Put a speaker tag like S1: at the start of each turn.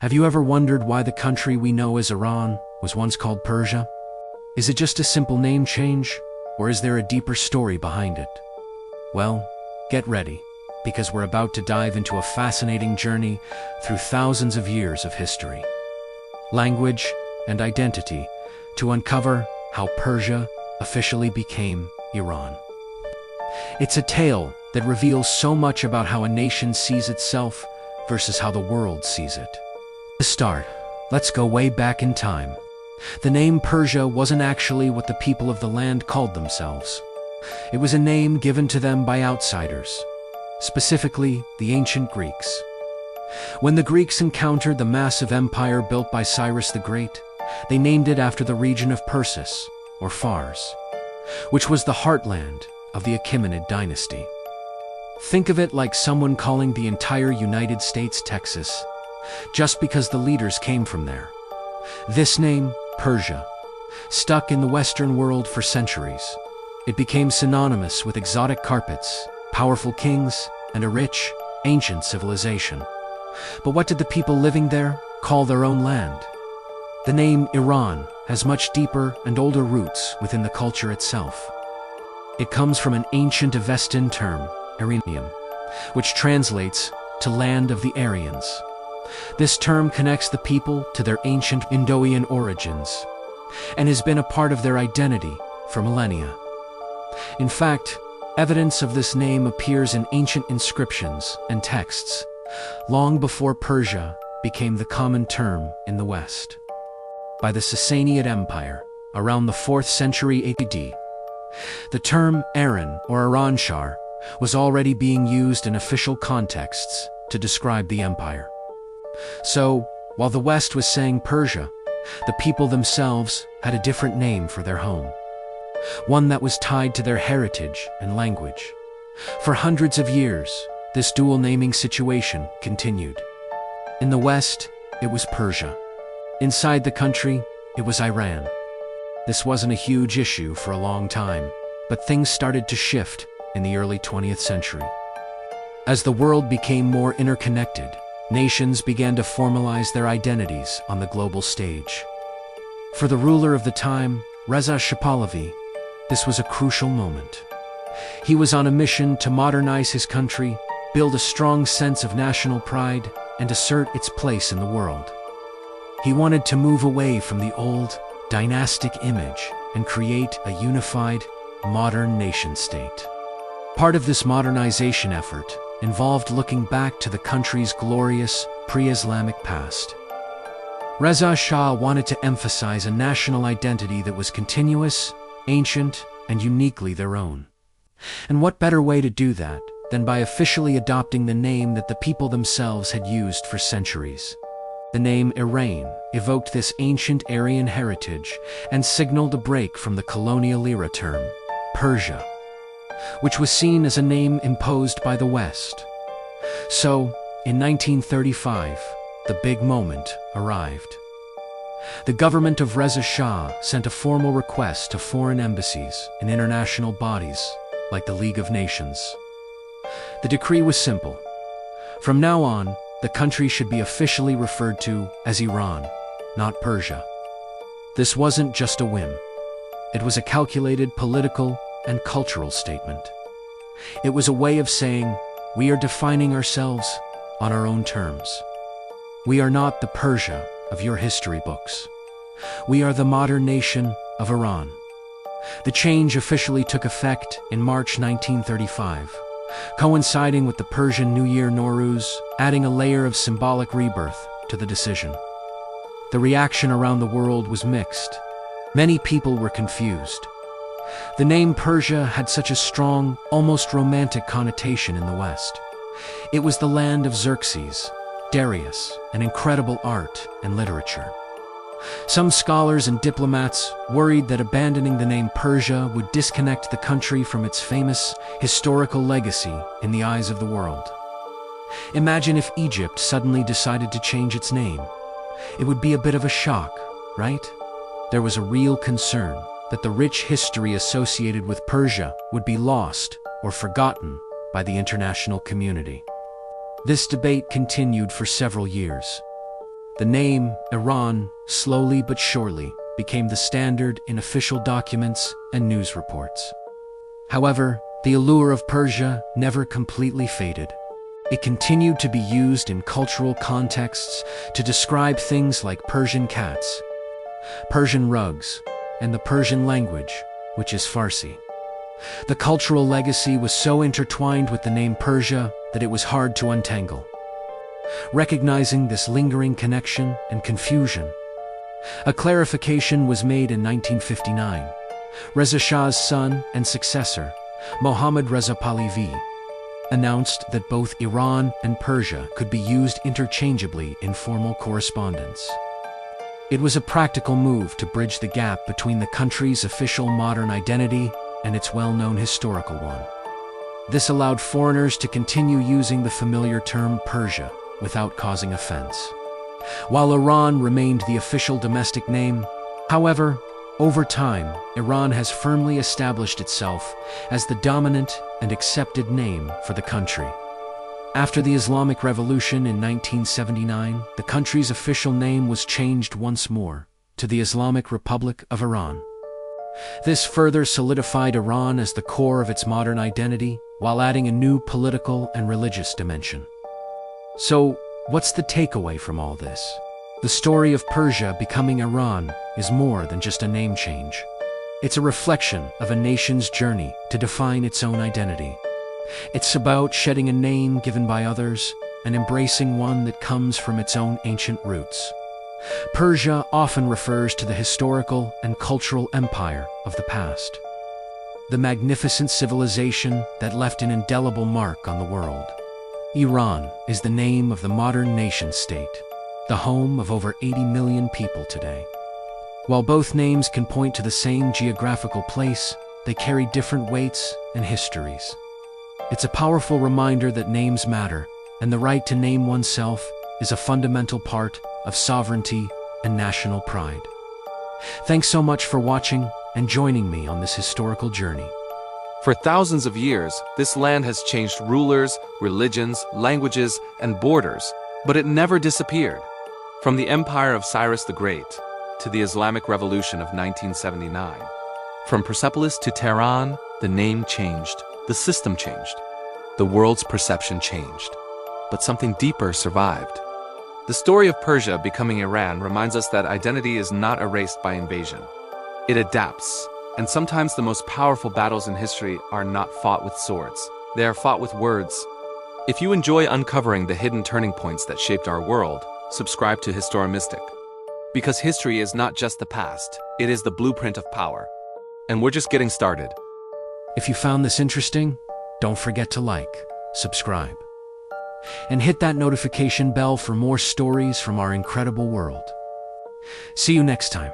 S1: Have you ever wondered why the country we know as Iran was once called Persia? Is it just a simple name change, or is there a deeper story behind it? Well, get ready, because we're about to dive into a fascinating journey through thousands of years of history, language, and identity to uncover how Persia officially became Iran. It's a tale that reveals so much about how a nation sees itself versus how the world sees it. To start, let's go way back in time. The name Persia wasn't actually what the people of the land called themselves. It was a name given to them by outsiders, specifically the ancient Greeks. When the Greeks encountered the massive empire built by Cyrus the Great, they named it after the region of Persis, or Fars, which was the heartland of the Achaemenid dynasty. Think of it like someone calling the entire United States Texas, just because the leaders came from there. This name, Persia, stuck in the Western world for centuries. It became synonymous with exotic carpets, powerful kings, and a rich, ancient civilization. But what did the people living there call their own land? The name Iran has much deeper and older roots within the culture itself. It comes from an ancient Avestan term, Aryan, which translates to land of the Aryans. This term connects the people to their ancient Indo-Aryan origins and has been a part of their identity for millennia. In fact, evidence of this name appears in ancient inscriptions and texts long before Persia became the common term in the West. By the Sassanid Empire, around the 4th century AD, the term Aryan or Iranshar was already being used in official contexts to describe the empire. So, while the West was saying Persia, the people themselves had a different name for their home, one that was tied to their heritage and language. For hundreds of years, this dual naming situation continued. In the West, it was Persia. Inside the country, it was Iran. This wasn't a huge issue for a long time, but things started to shift in the early 20th century. As the world became more interconnected, nations began to formalize their identities on the global stage. For the ruler of the time, Reza Shah, this was a crucial moment. He was on a mission to modernize his country, build a strong sense of national pride, and assert its place in the world. He wanted to move away from the old, dynastic image and create a unified, modern nation-state. Part of this modernization effort involved looking back to the country's glorious, pre-Islamic past. Reza Shah wanted to emphasize a national identity that was continuous, ancient, and uniquely their own. And what better way to do that than by officially adopting the name that the people themselves had used for centuries? The name Iran evoked this ancient Aryan heritage and signaled a break from the colonial-era term, Persia, which was seen as a name imposed by the West. So, in 1935, the big moment arrived. The government of Reza Shah sent a formal request to foreign embassies and international bodies, like the League of Nations. The decree was simple. From now on, the country should be officially referred to as Iran, not Persia. This wasn't just a whim. It was a calculated political and cultural statement. It was a way of saying, we are defining ourselves on our own terms. We are not the Persia of your history books. We are the modern nation of Iran. The change officially took effect in March 1935. Coinciding with the Persian New Year Nowruz, adding a layer of symbolic rebirth to the decision. The reaction around the world was mixed. Many people were confused. The name Persia had such a strong, almost romantic connotation in the West. It was the land of Xerxes, Darius, and incredible art and literature. Some scholars and diplomats worried that abandoning the name Persia would disconnect the country from its famous historical legacy in the eyes of the world. Imagine if Egypt suddenly decided to change its name. It would be a bit of a shock, right? There was a real concern that the rich history associated with Persia would be lost or forgotten by the international community. This debate continued for several years. The name, Iran, slowly but surely became the standard in official documents and news reports. However, the allure of Persia never completely faded. It continued to be used in cultural contexts to describe things like Persian cats, Persian rugs, and the Persian language, which is Farsi. The cultural legacy was so intertwined with the name Persia that it was hard to untangle. Recognizing this lingering connection and confusion, a clarification was made in 1959. Reza Shah's son and successor, Mohammad Reza Pahlavi, announced that both Iran and Persia could be used interchangeably in formal correspondence. It was a practical move to bridge the gap between the country's official modern identity and its well-known historical one. This allowed foreigners to continue using the familiar term Persia without causing offense. While Iran remained the official domestic name, however, over time, Iran has firmly established itself as the dominant and accepted name for the country. After the Islamic Revolution in 1979, the country's official name was changed once more to the Islamic Republic of Iran. This further solidified Iran as the core of its modern identity, while adding a new political and religious dimension. So, what's the takeaway from all this? The story of Persia becoming Iran is more than just a name change. It's a reflection of a nation's journey to define its own identity. It's about shedding a name given by others and embracing one that comes from its own ancient roots. Persia often refers to the historical and cultural empire of the past, the magnificent civilization that left an indelible mark on the world. Iran is the name of the modern nation-state, the home of over 80 million people today. While both names can point to the same geographical place, they carry different weights and histories. It's a powerful reminder that names matter, and the right to name oneself is a fundamental part of sovereignty and national pride. Thanks so much for watching and joining me on this historical journey.
S2: For thousands of years, this land has changed rulers, religions, languages, and borders, but it never disappeared. From the empire of Cyrus the Great to the Islamic Revolution of 1979. From Persepolis to Tehran, the name changed, the system changed, the world's perception changed, but something deeper survived. The story of Persia becoming Iran reminds us that identity is not erased by invasion. It adapts, and sometimes the most powerful battles in history are not fought with swords. They are fought with words. If you enjoy uncovering the hidden turning points that shaped our world, subscribe to HistoroMystic. Because history is not just the past, it is the blueprint of power. And we're just getting started.
S1: If you found this interesting, don't forget to like, subscribe, and hit that notification bell for more stories from our incredible world. See you next time.